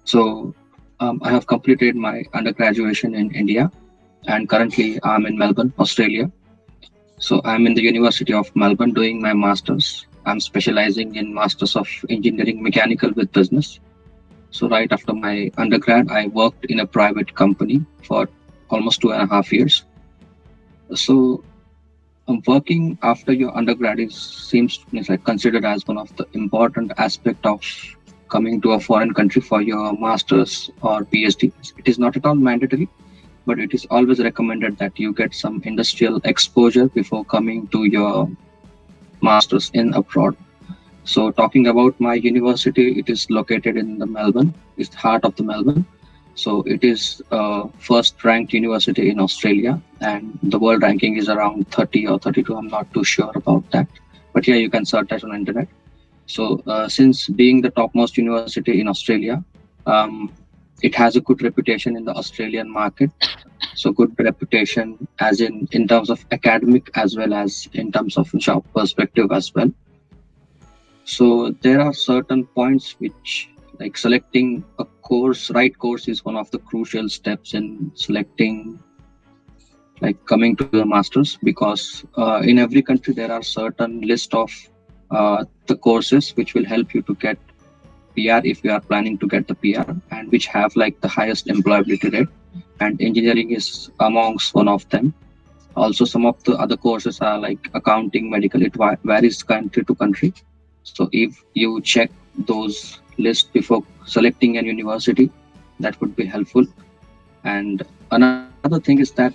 So I have completed my undergraduation in India, and currently I'm in Melbourne, Australia. So I'm in the University of Melbourne doing my masters. I'm specializing in Masters of Engineering Mechanical with Business. So right after my undergrad, I worked in a private company for almost 2.5 years. So working after your undergrad is seems to me like considered as one of the important aspect of coming to a foreign country for your masters or PhD. It is not at all mandatory, but it is always recommended that you get some industrial exposure before coming to your masters in abroad. So talking about my university, it is located in the Melbourne. It's the heart of the Melbourne. So it is first ranked university in Australia, and the world ranking is around 30 or 32. I'm not too sure about that, but yeah, you can search that on internet. So since being the topmost university in Australia, um, it has a good reputation in the Australian market. So good reputation as in terms of academic as well as in terms of job perspective as well. So there are certain points which, like selecting a course, right course is one of the crucial steps in selecting, like coming to the masters, because in every country there are certain list of the courses which will help you to get PR if you are planning to get the PR, and which have like the highest employability rate. And engineering is amongst one of them. Also, some of the other courses are like accounting, medical. It varies country to country. So if you check those lists before selecting an university, that would be helpful. And another thing is that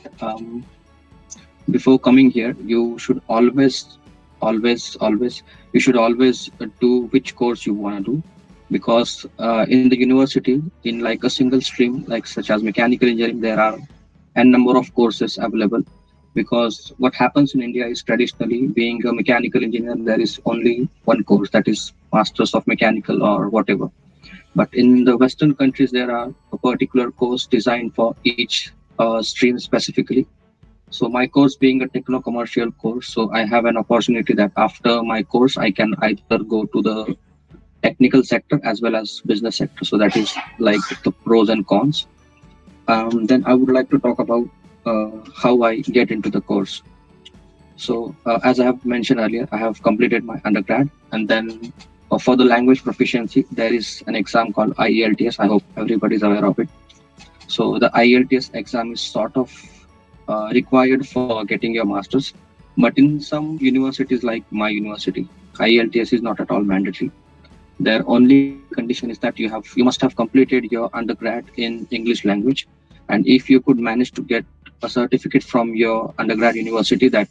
before coming here, you should always, you should always do which course you want to do, because in the university, in like a single stream, like such as mechanical engineering, there are n number of courses available. Because what happens in India is traditionally being a mechanical engineer, there is only one course, that is Masters of Mechanical or whatever. But in the Western countries, there are a particular course designed for each stream specifically. So my course being a techno-commercial course, so I have an opportunity that after my course, I can either go to the technical sector as well as business sector. So that is like the pros and cons. Then I would like to talk about how I get into the course. So as I have mentioned earlier, I have completed my undergrad, and then for the language proficiency, there is an exam called IELTS. I hope everybody is aware of it. So the IELTS exam is sort of required for getting your master's, but in some universities like my university, IELTS is not at all mandatory. Their only condition is that you must have completed your undergrad in English language, and if you could manage to get a certificate from your undergrad university that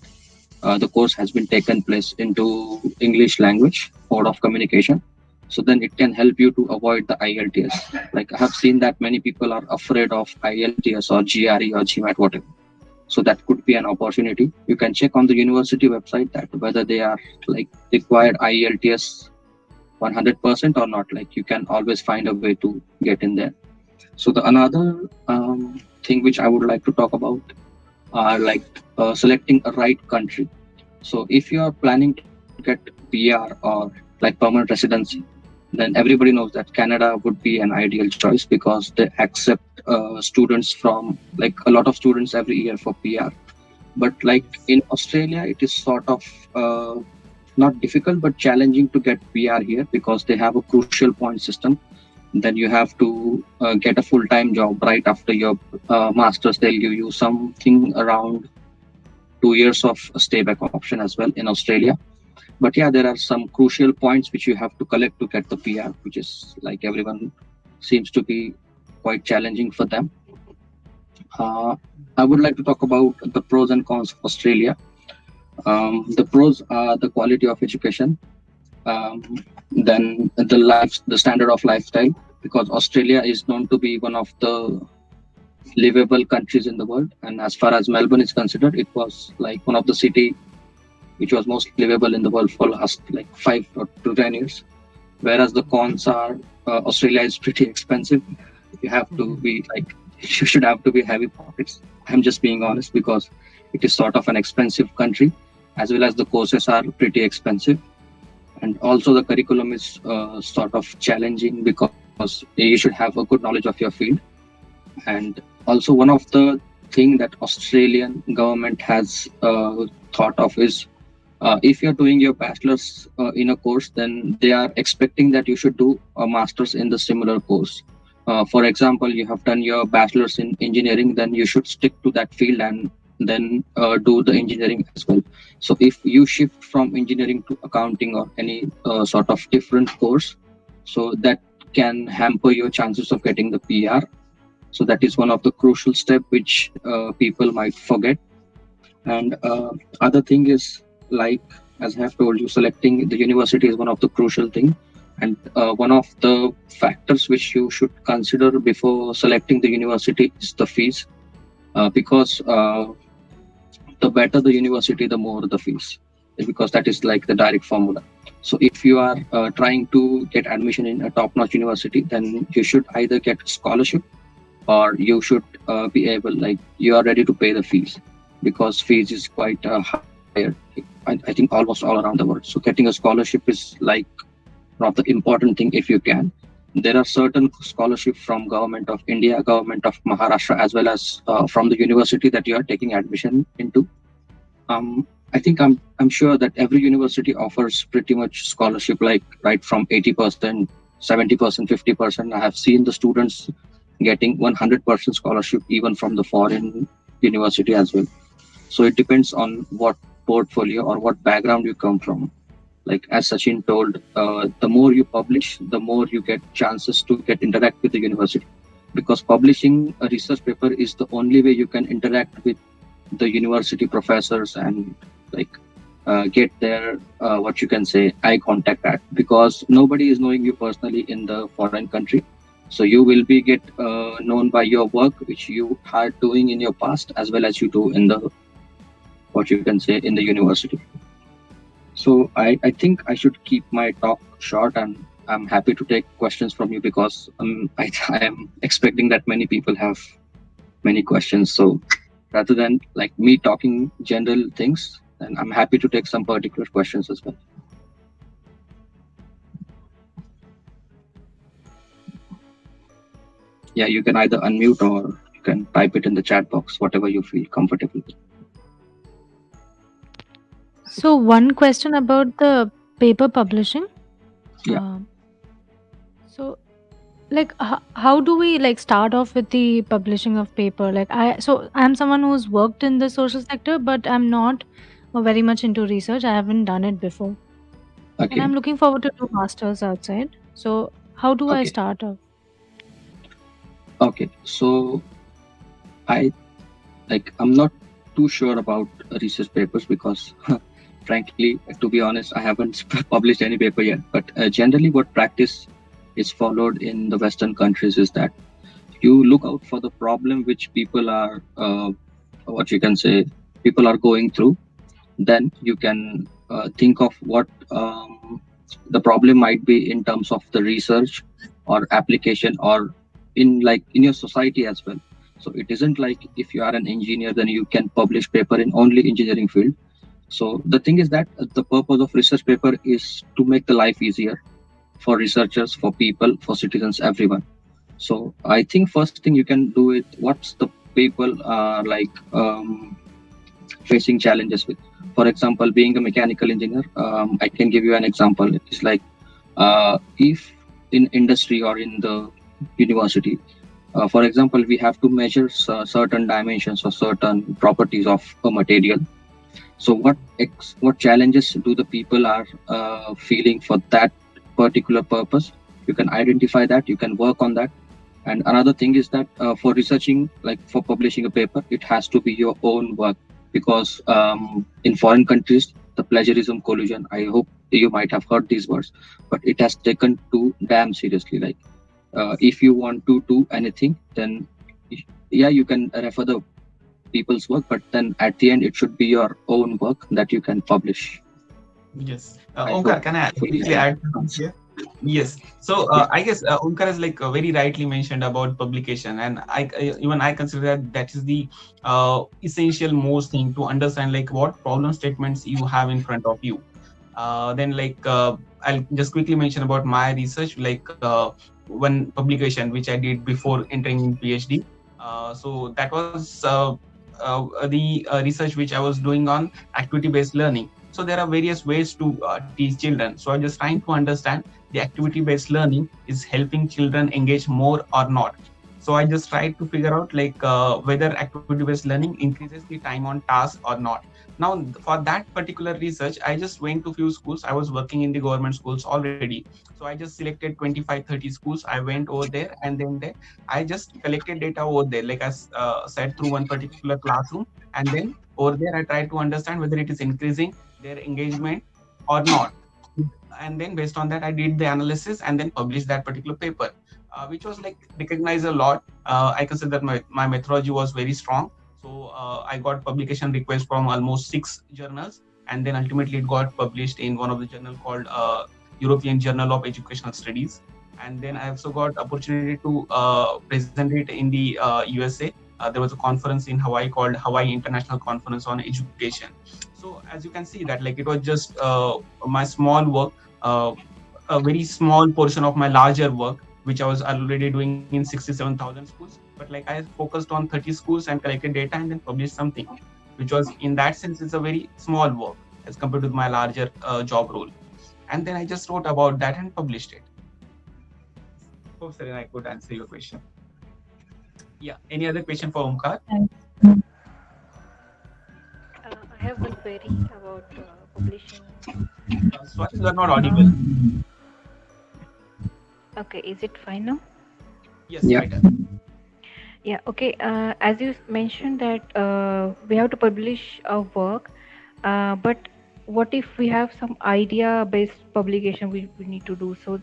the course has been taken place into English language mode of communication, so then it can help you to avoid the IELTS. Like I have seen that many people are afraid of IELTS or GRE or GMAT, whatever. So that could be an opportunity. You can check on the university website that whether they are like required IELTS 100% or not. Like you can always find a way to get in there. So the another thing which I would like to talk about are like selecting a right country. So if you are planning to get PR or like permanent residency, then everybody knows that Canada would be an ideal choice because they accept students from like a lot of students every year for PR. But like in Australia, it is sort of not difficult but challenging to get PR here because they have a crucial point system. Then you have to get a full-time job right after your master's. They'll give you something around 2 years of a stay back option as well in Australia. But yeah, there are some crucial points which you have to collect to get the PR, which is like everyone seems to be quite challenging for them. Uh, I would like to talk about the pros and cons of Australia. The pros are the quality of education, um, then the standard of lifestyle, because Australia is known to be one of the livable countries in the world. And as far as Melbourne is considered, it was like one of the city which was most livable in the world for last like 5 to 10 years. Whereas the cons are Australia is pretty expensive. You have to be like you should have to be heavy pockets. I'm just being honest because it is sort of an expensive country, as well as the courses are pretty expensive, and also the curriculum is sort of challenging because because you should have a good knowledge of your field. And also one of the thing that Australian government has thought of is if you're doing your bachelor's in a course, then they are expecting that you should do a master's in the similar course. For example, you have done your bachelor's in engineering, then you should stick to that field and then do the engineering as well. So if you shift from engineering to accounting or any sort of different course, so that can hamper your chances of getting the PR. So that is one of the crucial step which people might forget. And other thing is, like, as I have told you, selecting the university is one of the crucial thing. And one of the factors which you should consider before selecting the university is the fees, because the better the university, the more the fees, because that is like the direct formula. So if you are trying to get admission in a top-notch university, then you should either get a scholarship, or you should be able, like, you are ready to pay the fees, because fees is quite higher. I think almost all around the world. So getting a scholarship is like one of the important thing if you can. There are certain scholarship from government of India, government of Maharashtra, as well as from the university that you are taking admission into. I think I'm sure that every university offers pretty much scholarship, like right from 80%, 70%, 50%. I have seen the students getting 100% scholarship even from the foreign university as well. So it depends on what portfolio or what background you come from. Like as Sachin told, the more you publish, the more you get chances to get interact with the university, because publishing a research paper is the only way you can interact with the university professors and like get their what you can say eye contact at, because nobody is knowing you personally in the foreign country. So you will be get known by your work which you are doing in your past, as well as you do in the what you can say in the university. So I think I should keep my talk short, and I'm happy to take questions from you, because I am expecting that many people have many questions. So rather than like me talking general things, then I'm happy to take some particular questions as well. Yeah, you can either unmute or you can type it in the chat box, whatever you feel comfortable with. So one question about the paper publishing. Yeah. So like how do we like start off with the publishing of paper? Like I'm someone who's worked in the social sector, but I'm not very much into research. I haven't done it before, and Okay. I'm looking forward to do masters outside. So how do I Okay. start off? Okay. So I I'm not too sure about research papers, because frankly, to be honest, I haven't published any paper yet. But generally, what practice is followed in the Western countries is that you look out for the problem which people are, what you can say, people are going through. Then you can think of what the problem might be in terms of the research or application, or in like in your society as well. So it isn't like if you are an engineer, then you can publish paper in only engineering field. So the thing is that the purpose of research paper is to make the life easier for researchers, for people, for citizens, everyone. So I think first thing you can do it. What's the people are like facing challenges with? For example, being a mechanical engineer, I can give you an example. It's like if in industry or in the university, for example, we have to measure certain dimensions or certain properties of a material. So what challenges do the people are feeling for that particular purpose? You can identify that. You can work on that. And another thing is that for researching, like for publishing a paper, it has to be your own work, because in foreign countries, the plagiarism collusion, I hope you might have heard these words, but it has taken too damn seriously. Like if you want to do anything, then yeah, you can refer the people's work, but then at the end, it should be your own work that you can publish. Yes. I Omkar, hope can I fully briefly add something answer. here? Yes. So Yeah. I guess Omkar has like very rightly mentioned about publication, and even I consider that that is the essential most thing to understand like what problem statements you have in front of you. Then like I'll just quickly mention about my research. Like one publication which I did before entering in PhD. So that was the research which I was doing on activity-based learning. So there are various ways to teach children. So I'm just trying to understand the activity-based learning is helping children engage more or not. So I just tried to figure out like whether activity-based learning increases the time on task or not. Now, for that particular research, I just went to few schools. I was working in the government schools already. So I just selected 25, 30 schools. I went over there and then I just collected data over there, like I said, through one particular classroom. And then over there, I tried to understand whether it is increasing their engagement or not. And then based on that, I did the analysis and then published that particular paper, which was like recognized a lot. I consider that my methodology was very strong. So I got publication requests from almost 6 journals, and then ultimately it got published in one of the journal called European Journal of Educational Studies. And then I also got opportunity to present it in the USA. There was a conference in Hawaii called Hawaii International Conference on Education. So as you can see that like it was just my small work, uh, a very small portion of my larger work, which I was already doing in 67,000 schools. But like I focused on 30 schools and collected data and then published something, which was in that sense it's a very small work as compared to my larger job role. And then I just wrote about that and published it. Hope Serena, I could answer your question. Yeah. Any other question for Omkar? I have one query about publishing. Sorry, you are not audible. Okay, is it fine now? Yes, Yeah. better. Yeah, okay. As you mentioned that we have to publish our work, but what if we have some idea-based publication we need to do? So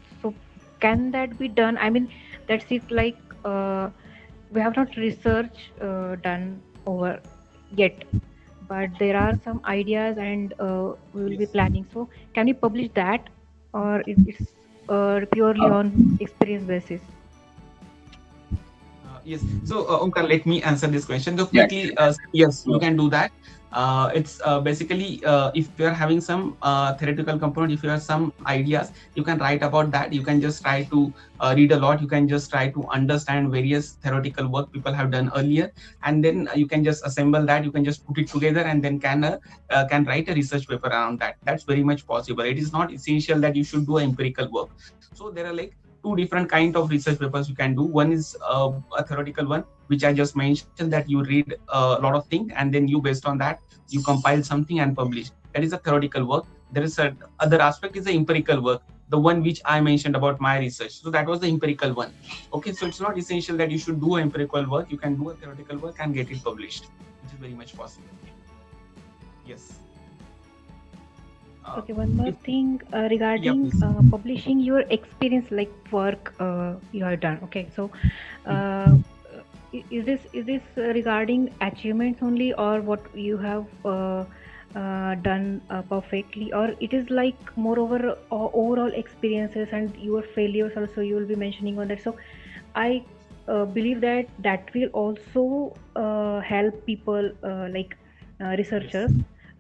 can that be done? I mean, that's it. Like we have not research done over yet, but there are some ideas, and we will be Yes. planning. So can we publish that, or it's purely on experience basis? Yes. So, Omkar, let me answer this question. So Yeah. quickly, yes, you can do that. It's basically if you are having some theoretical component, if you have some ideas, you can write about that. You can just try to read a lot. You can just try to understand various theoretical work people have done earlier, and then you can just assemble that. You can just put it together, and then can write a research paper around that. That's very much possible. It is not essential that you should do empirical work. So there are like two different kind of research papers you can do. One is a theoretical one, which I just mentioned, that you read a lot of things and then you based on that you compile something and publish. That is a theoretical work. There is a other aspect is the empirical work, the one which I mentioned about my research. So that was the empirical one. Okay, so it's not essential that you should do empirical work. You can do a theoretical work and get it published, which is very much possible. Yes. Okay, one more If, thing yeah, regarding please. publishing your experience, like work you have done. Okay, so uh, is this regarding achievements only, or what you have done perfectly, or it is like moreover overall experiences and your failures also you will be mentioning on that. So I believe that that will also help people like Yes. researchers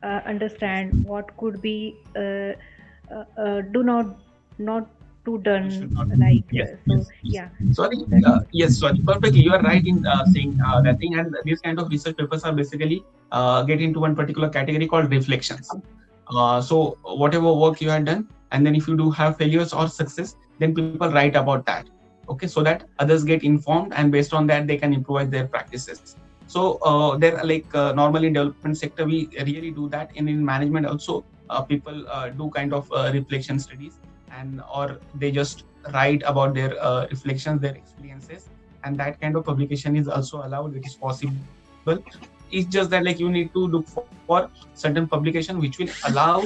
Yes. understand what could be do not to We done, should not. like Yes. so Yes. Yes. yeah. Sorry. So that Yes. Sorry. Perfectly. You are right in saying that thing. And these kind of research papers are basically get into one particular category called reflections. So whatever work you have done, and then if you do have failures or success, then people write about that. Okay, so that others get informed, and based on that they can improvise their practices. So there are like normally in development sector we really do that, and in management also people do kind of reflection studies, and or they just write about their reflections, their experiences, and that kind of publication is also allowed. It is possible. It's just that like you need to look for certain publication which will allow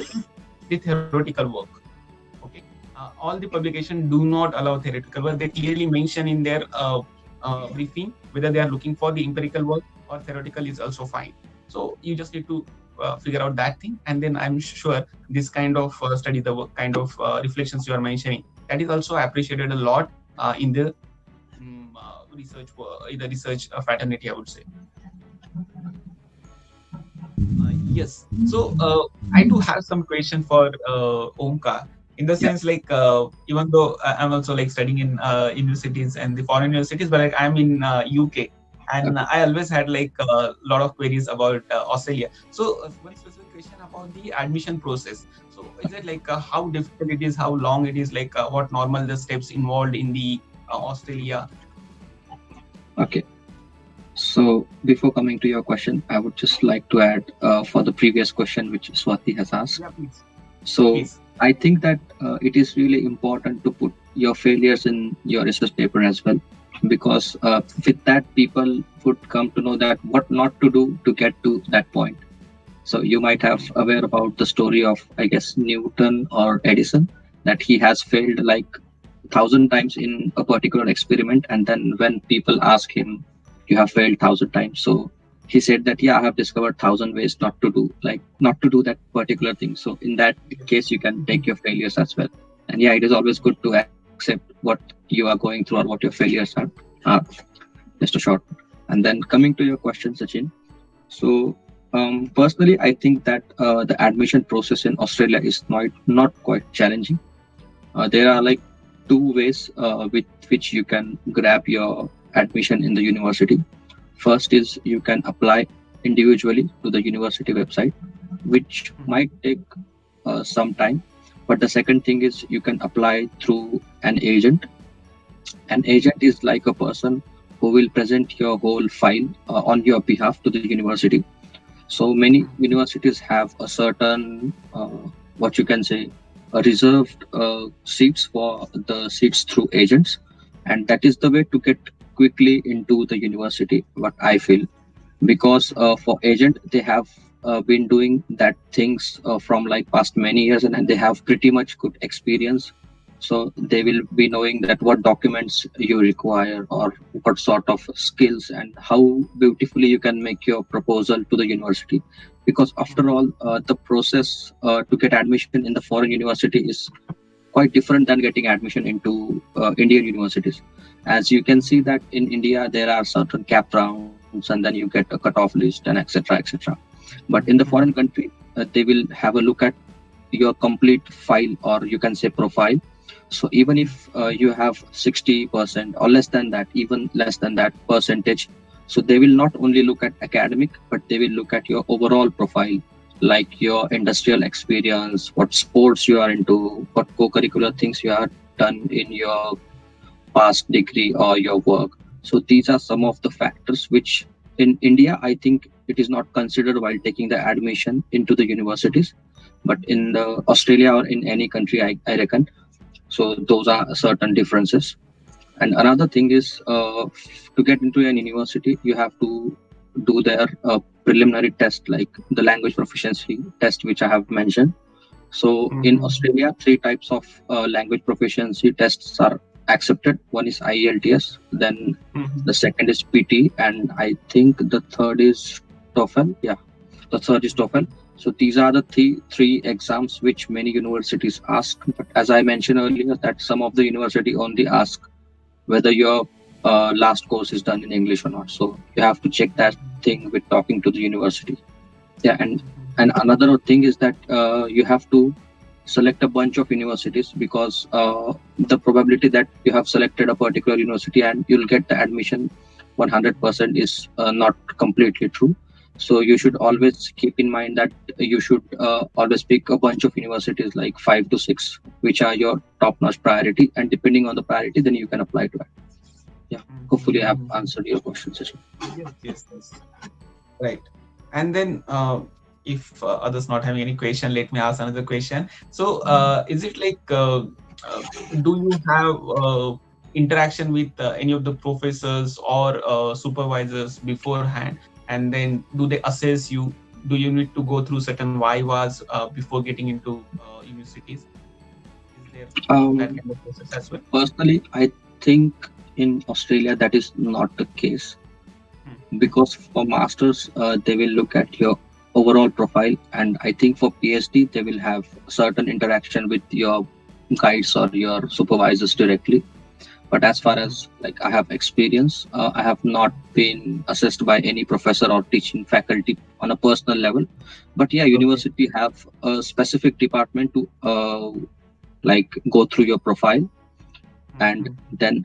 the theoretical work. Okay, all the publication do not allow theoretical work. They clearly mention in their briefing whether they are looking for the empirical work or theoretical is also fine. So you just need to figure out that thing, and then I'm sure this kind of study, the work, kind of reflections you are mentioning, that is also appreciated a lot in the in the research fraternity, I would say. Yes. So I do have some question for Omkar. in the Yeah. sense like even though I'm also like studying in universities and the foreign universities, but like I'm in UK, and Okay. I always had like a lot of queries about Australia. So one specific question about the admission process. So is it like how difficult it is, how long it is, like what normal the steps involved in the Australia? Okay. So before coming to your question, I would just like to add for the previous question which Swati has asked. Yeah, please. So Please. I think that it is really important to put your failures in your research paper as well, because with that people would come to know that what not to do to get to that point. So you might have aware about the story of, I guess, Newton or Edison, that he has failed like 1,000 times in a particular experiment, and then when people ask him, "You have failed 1,000 times," so he said that, "Yeah, I have discovered 1,000 ways not to do that particular thing." So in that case, you can take your failures as well. And yeah, it is always good to accept what you are going through or what your failures are just a short. And then coming to your question, Sachin. So personally, I think that the admission process in Australia is not quite challenging. There are like two ways with which you can grab your admission in the university. First is you can apply individually to the university website, which might take some time. But the second thing is you can apply through an agent. An agent is like a person who will present your whole file on your behalf to the university. So many universities have a certain, what you can say, a reserved seats for the seats through agents, and that is the way to get quickly into the university. What I feel, because for agent they have been doing that things from like past many years, and they have pretty much good experience, so they will be knowing that what documents you require or what sort of skills and how beautifully you can make your proposal to the university. Because after all, the process to get admission in the foreign university is quite different than getting admission into Indian universities. As you can see that in India there are certain cap rounds, and then you get a cutoff list and etc. etc. But in the foreign country, they will have a look at your complete file, or you can say profile. So even if you have 60% or less than that, even less than that percentage, so they will not only look at academic, but they will look at your overall profile, like your industrial experience, what sports you are into, what co-curricular things you have done in your past degree or your work. So these are some of the factors which in India, I think it is not considered while taking the admission into the universities, but in the Australia or in any country, I reckon. So those are certain differences. And another thing is to get into an university, you have to do their preliminary test, like the language proficiency test, which I have mentioned. So in Australia, three types of language proficiency tests are accepted. One is IELTS, then the second is PT, and I think the third is TOEFL. Yeah, the third is TOEFL. So these are the three exams which many universities ask. But as I mentioned earlier, that some of the university only ask whether your last course is done in English or not. So you have to check that thing with talking to the university. Yeah, and another thing is that you have to select a bunch of universities, because the probability that you have selected a particular university and you'll get the admission 100% is not completely true. So you should always keep in mind that you should always pick a bunch of universities, like 5 to 6, which are your top-notch priority, and depending on the priority, then you can apply to it. Yeah, hopefully I have answered your question, Sachin. Yes. Right. And then if others not having any question, let me ask another question. So is it like do you have interaction with any of the professors or supervisors beforehand, and then do they assess you? Do you need to go through certain vivas before getting into universities? Is there that kind of process as well? Personally, I think in Australia that is not the case, because for masters they will look at your overall profile, and I think for PhD they will have certain interaction with your guides or your supervisors directly. But as far as like I have experience, I have not been assessed by any professor or teaching faculty on a personal level. But yeah, university have a specific department to like go through your profile, and then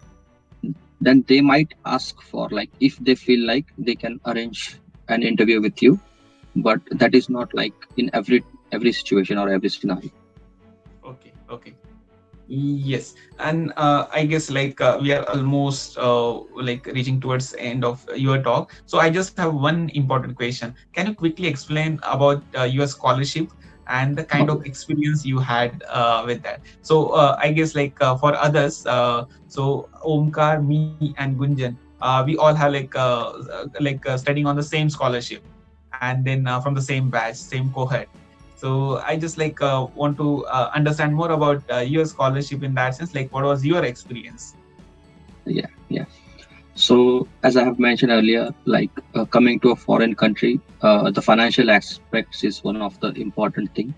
they might ask for, like, if they feel like they can arrange an interview with you, but that is not like in every situation or every scenario. Okay. Yes, and I guess like we are almost like reaching towards the end of your talk. So I just have one important question. Can you quickly explain about your scholarship and the kind of experience you had with that? So I guess like for others, so Omkar, me, and Gunjan, we all have like studying on the same scholarship, and then from the same batch, same cohort. So I just like want to understand more about your scholarship in that sense. Like, what was your experience? Yeah. So as I have mentioned earlier, like coming to a foreign country, the financial aspects is one of the important thing.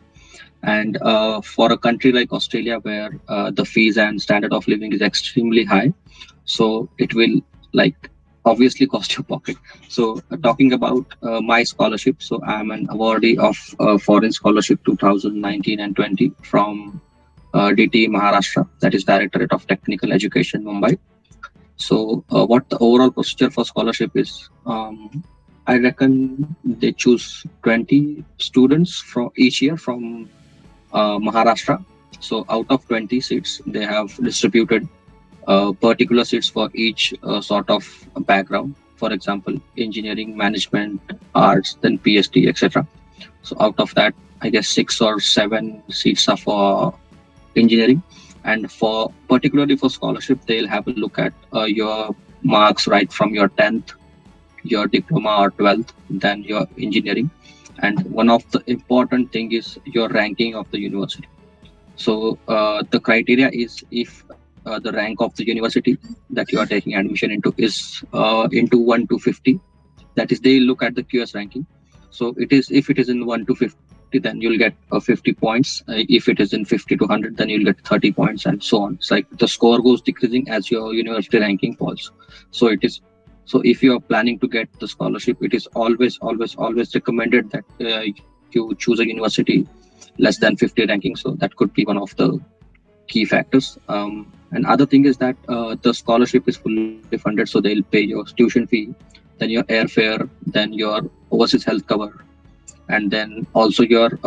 And for a country like Australia, where the fees and standard of living is extremely high, so it will, like, obviously cost your pocket. So talking about my scholarship, so I'm an awardee of foreign scholarship 2019 and 20 from DT Maharashtra, that is Directorate of Technical Education, Mumbai. So what the overall procedure for scholarship is, I reckon they choose 20 students from each year from Maharashtra. So out of 20 seats, they have distributed particular seats for each sort of background. For example, engineering, management, arts, then PhD, etc. So out of that, I guess 6 or 7 seats are for engineering, and for particularly for scholarship, they'll have a look at your marks right from your 10th, your diploma or 12th, then your engineering, and one of the important thing is your ranking of the university. So the criteria is if the rank of the university that you are taking admission into is into 1 to 50, that is they look at the QS ranking. So it is, if it is in 1 to 50, then you'll get 50 points. If it is in 50 to 100, then you'll get 30 points, and so on. It's like the score goes decreasing as your university ranking falls. So it is, so if you are planning to get the scholarship, it is always recommended that you choose a university less than 50 ranking. So that could be one of the key factors. And other thing is that the scholarship is fully funded, so they'll pay your tuition fee, then your airfare, then your overseas health cover, and then also your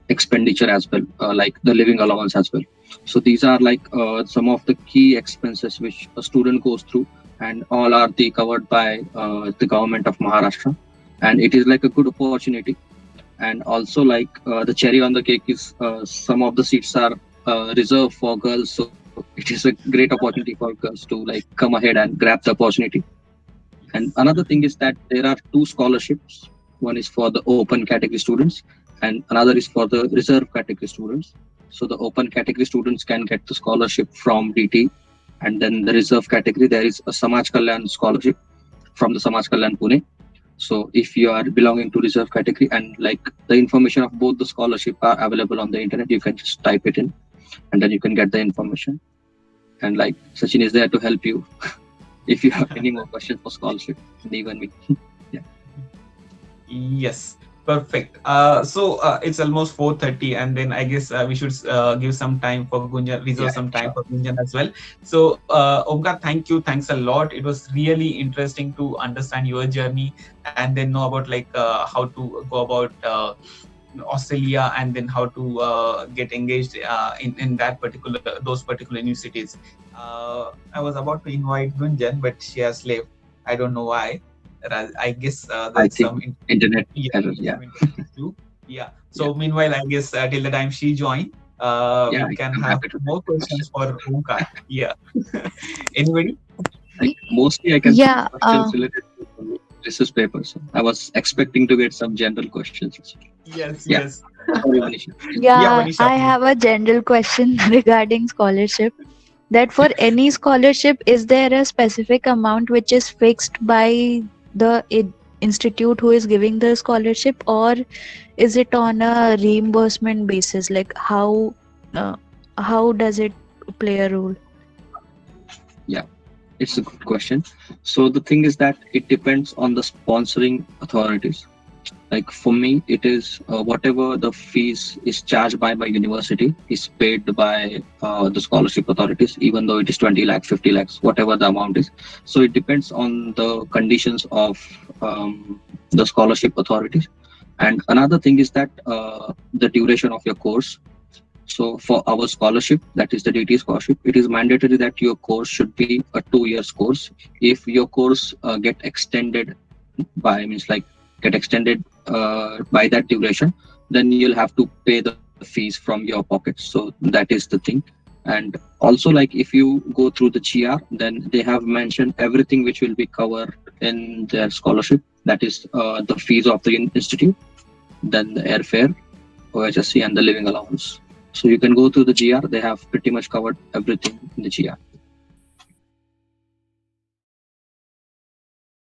expenditure as well, like the living allowance as well. So these are like some of the key expenses which a student goes through, and all are the covered by the government of Maharashtra. And it is like a good opportunity. And also, like the cherry on the cake is some of the seats are reserved for girls, so it is a great opportunity for girls to like come ahead and grab the opportunity. And another thing is that there are 2 scholarships. One is for the open category students, and another is for the reserve category students. So the open category students can get the scholarship from DT, and then the reserve category, there is a Samaj Kalyan scholarship from the Samaj Kalyan Pune. So if you are belonging to reserve category, and like the information of both the scholarship are available on the internet, you can just type it in, and then you can get the information. And like Sachin is there to help you if you have any more questions for scholarship, even me. Yeah. Yes, perfect. So it's almost 4:30, and then I guess we should give some time for Gunjan, reserve some time for Gunjan as well. So Omkar, thank you, thanks a lot. It was really interesting to understand your journey, and then know about like how to go about Australia, and then how to get engaged in that particular those particular universities. I was about to invite Gunjan, but she has left. I don't know why. I guess I there's some think internet error. some internet issue. Yeah. So meanwhile, I guess till the time she join, we can I'm have happy to more questions for Omkar. Yeah. Anybody? like mostly I can see Yeah. questions related to research papers. So I was expecting to get some general questions. Yes. Yeah. Yes. Sorry, Manisha. Yeah, Yeah, Manisha, I please. have a general question regarding scholarship. That for any scholarship, is there a specific amount which is fixed by the institute who is giving the scholarship, or is it on a reimbursement basis? Like uh, how does it play a role? Yeah, it's a good question. So the thing is that it depends on the sponsoring authorities. Like for me, it is whatever the fees is charged by university is paid by the scholarship authorities, even though it is 20 lakhs, 50 lakhs, whatever the amount is. So it depends on the conditions of the scholarship authorities. And another thing is that the duration of your course. So for our scholarship, that is the DT scholarship, it is mandatory that your course should be a 2 years course. If your course get extended get extended by that duration, then you'll have to pay the fees from your pocket. So that is the thing. And also, like, if you go through the GR, then they have mentioned everything which will be covered in their scholarship. That is the fees of the institute, then the airfare, OHSC, and the living allowance. So you can go through the GR. They have pretty much covered everything in the GR.